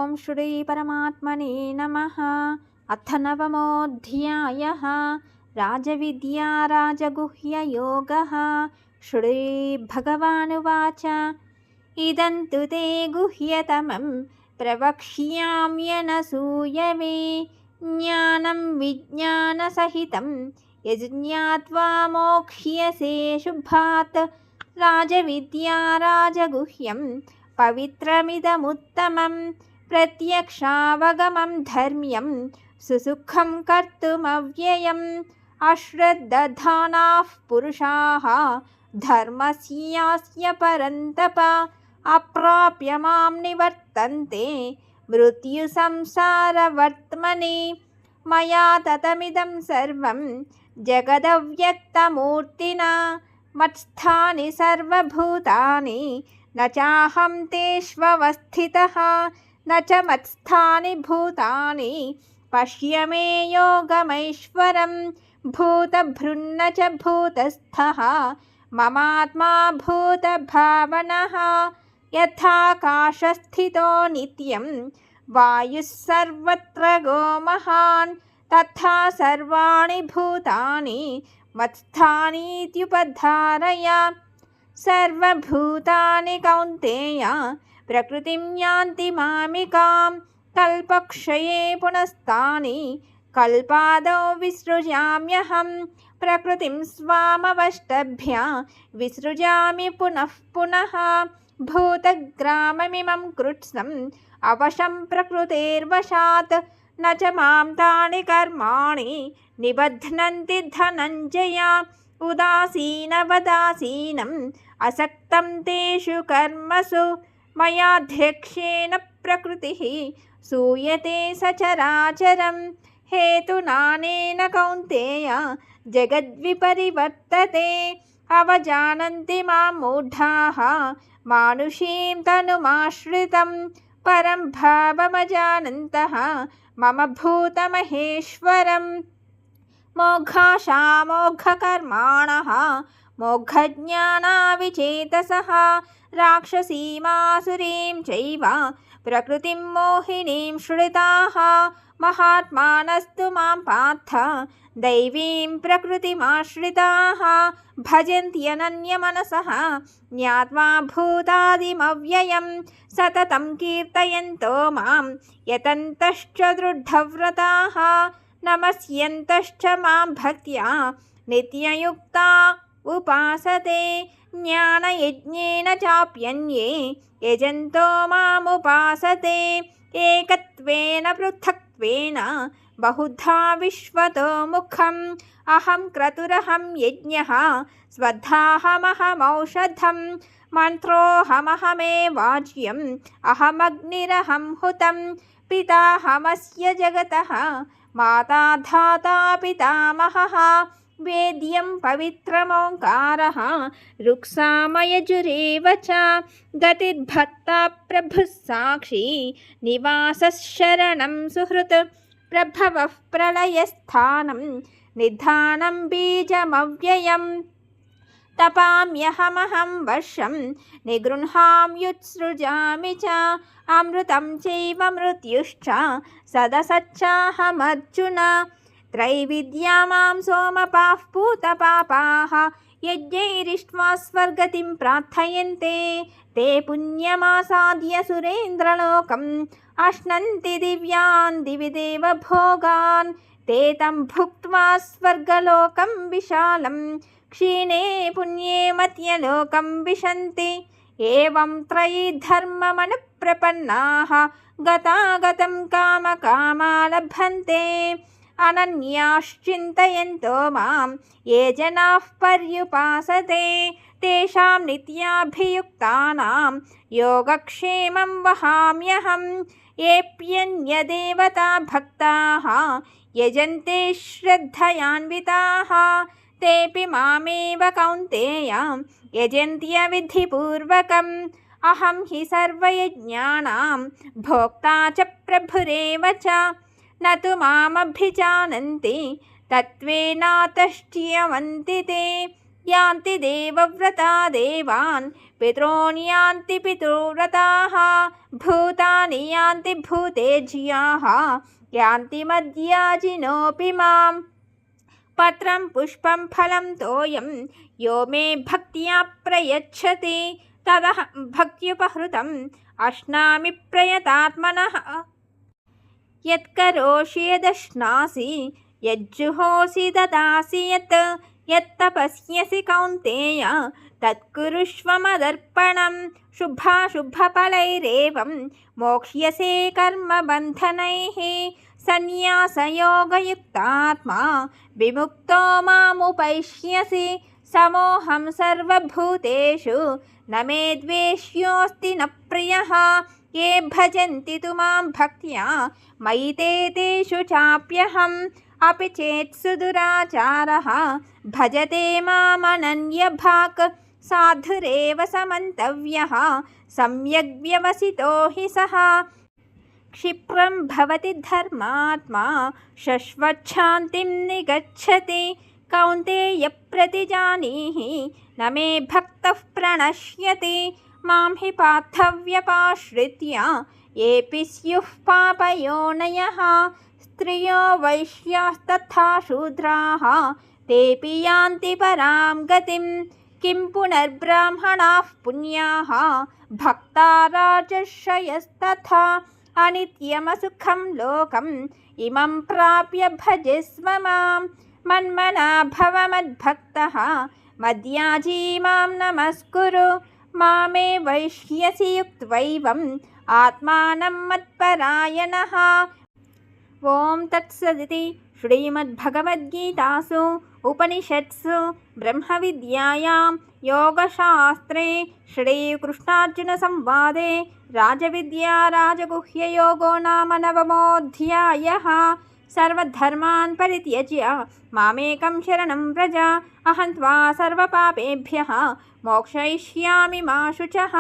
ॐ श्रीपरमात्मने नमः। अथ नवमोऽध्यायः। राजविद्या राजगुह्ययोगः। श्रीभगवानुवाच इदं तु ते गुह्यतमं प्रवक्ष्याम्यनसूयवे ज्ञानं विज्ञानसहितं यज्ञात्वा मोक्ष्यसे शुभात्। राजविद्या राजगुह्यं पवित्रमिदमुत्तमं प्रत्यक्षावगमं धर्म्यं सुसुखं कर्तुमव्ययम्। अश्रद्धधानाः पुरुषाः धर्मस्यास्य परन्तप अप्राप्य मां निवर्तन्ते मृत्युसंसारवर्त्मनि। मया ततमिदं सर्वं जगदव्यक्तमूर्तिना मत्स्थानि सर्वभूतानि न चाहं तेष्वस्थितः न च मत्स्थानि भूतानि पश्य मे योगमैश्वरं। भूतभृन्न च भूतस्थः ममात्मा भूतभावनः। यथाकाशस्थितो नित्यं वायुः सर्वत्र गोमहान् तथा सर्वाणि भूतानि मत्स्थानीत्युपधारय। सर्वभूतानि कौन्तेय प्रकृतिं यान्ति मामिकां कल्पक्षये पुनस्तानि कल्पादौ विसृजाम्यहं। प्रकृतिं स्वामवष्टभ्य विसृजामि पुनः पुनः। भूतग्राममिमं कृत्स्नम् अवशं प्रकृतेर्वशात् न च मां तानि कर्माणि निबध्नन्ति धनञ्जय। उदासीनवदासीनम् असक्तं तेषु कर्मसु मयाध्यक्षेण प्रकृतिः सूयते सचराचरं। हेतुनानेन कौन्तेय जगद्विपरिवर्तते अवजानन्ति मां मूढाः मानुषीं तनुमाश्रितं परं भावमजानन्तः मम भूतमहेश्वरम्। मोक्षाशामोक्षकर्माणः मोक्षज्ञानाविचेतसः राक्षसीमासुरीं चैव प्रकृतिं मोहिनीं श्रिताः। महात्मानस्तु मां पार्थ दैवीं प्रकृतिमाश्रिताः भजन्त्यनन्यमनसः ज्ञात्वा भूतादिमव्ययं सततं कीर्तयन्तो मां यतन्तश्च दृढव्रताः नमस्यन्तश्च मां भक्त्या नित्ययुक्ता उपासते। ज्ञानयज्ञेन चाप्यन्ये यजन्तो मामुपासते एकत्वेन पृथक्त्वेन बहुधा विश्वतो मुखम्। अहं क्रतुरहं यज्ञः स्वधाहमहमौषधं मन्त्रोऽहमहमेवाज्यम् अहमग्निरहं हुतं। पिताहमस्य जगतः माता धाता पितामहः वेद्यं पवित्रमोङ्कारः रुक्सामयजुरेव च गतिर्भक्ता प्रभुः साक्षी निवासः शरणं सुहृत् प्रभवः प्रलयस्थानं निधानं बीजमव्ययम्। तपाम्यहमहं वर्षं निगृह्णाम्युत्सृजामि च अमृतं चैव मृत्युश्च सदसच्चाहमर्जुन। त्रैविद्या मां सोमपाः पूतपापाः यज्ञैरिष्ट्वा स्वर्गतिं प्रार्थयन्ते ते पुण्यमासाद्य सुरेन्द्रलोकम् अश्नन्ति दिव्यान् दिवि देव भोगान्। ते तं भुक्त्वा स्वर्गलोकं विशालं क्षीणे पुण्ये मत्यलोकं विशन्ति। एवं त्रयी धर्ममनुप्रपन्नाः गतागतं कामकामा लभन्ते। अनन्याश्चिन्तयन्तो मां ये जनाः पर्युपासते तेषां नित्याभियुक्तानां योगक्षेमं वहाम्यहं। येऽप्यन्यदेवता भक्ताः यजन्ते श्रद्धयान्विताः तेऽपि मामेव कौन्तेय यजन्त्यविधिपूर्वकम्। अहं हि सर्वयज्ञानां भोक्ता च प्रभुरेव च न तु मामभिजानन्ति तत्त्वेनातष्ट्यवन्ति ते। యాంతి దేవవ్రతా దేవాన్ పితॄన్ యాంతి పితృవ్రతాః భూతాని యాంతి భూతేజ్యాః యాంతి మద్యాజినోऽపి మాం పత్రం పుష్పం ఫలం తోయం యో మే భక్త్యా ప్రయచ్చతి తదహం భక్త్యుపహృతం అశ్నామి ప్రయతాత్మనః యత్కరోషి యదశ్నాసి యజ్జుహోసి దదాసి యత్తపస్యసి కౌంతేయ తత్కురుష్వ మదర్పణం శుభాశుభఫలైరేవం మోక్ష్యసే కర్మబంధనైః సన్యాసయోగయుక్తాత్మా విముక్తో మాముపైష్యసి సమోహం సర్వభూతేషు న మే ద్వేష్యోऽస్తి న ప్రియః ఏ భజంతి తు మాం భక్త్యా మయి తే తేషు చాప్యహం అపి చేత్సు దురాచారః భజతే మామనన్యభాక్ సాధురేవ సమంతవ్యః సమ్యగ్ వ్యవసితో హి సః క్షిప్రం భవతి ధర్మాత్మా శశ్వచ్ఛాంతిం నిగచ్చతి కౌంతేయ ప్రతిజానీహి న మే భక్తః ప్రణశ్యతి మాం హి పార్థవ్యపాశ్రిత్య ఏపి స్యుః పాపయోనయః స్త్రియో వైశ్యాస్తథా శూద్రాః తేపి యాంతి పరాం గతిం కిం పునర్బ్రాహ్మణాః పుణ్యాః భక్తా రాజర్షయస్తథా అనిత్యమసుఖం లోకం ఇమం ప్రాప్య భజస్వ మాం మన్మనా భవ మద్భక్తః మద్యాజీ మాం నమస్కురు మామే వైష్యసి యుక్త్వైవం ఆత్మానం మత్పరాయణః. ఓం తత్సదితి శ్రీమద్భగవద్గీతాసు ఉపనిషత్సు బ్రహ్మవిద్యాయాం యోగశాస్త్రే శ్రీకృష్ణార్జున సంవాదే రాజవిద్యా రాజగుహ్యయోగో నామ నవమోऽధ్యాయః. సర్వధర్మాన్ పరిత్యజ్య మామేకం శరణం వ్రజ అహం త్వా సర్వపాపేభ్యః మోక్షయిష్యామి మా శుచః.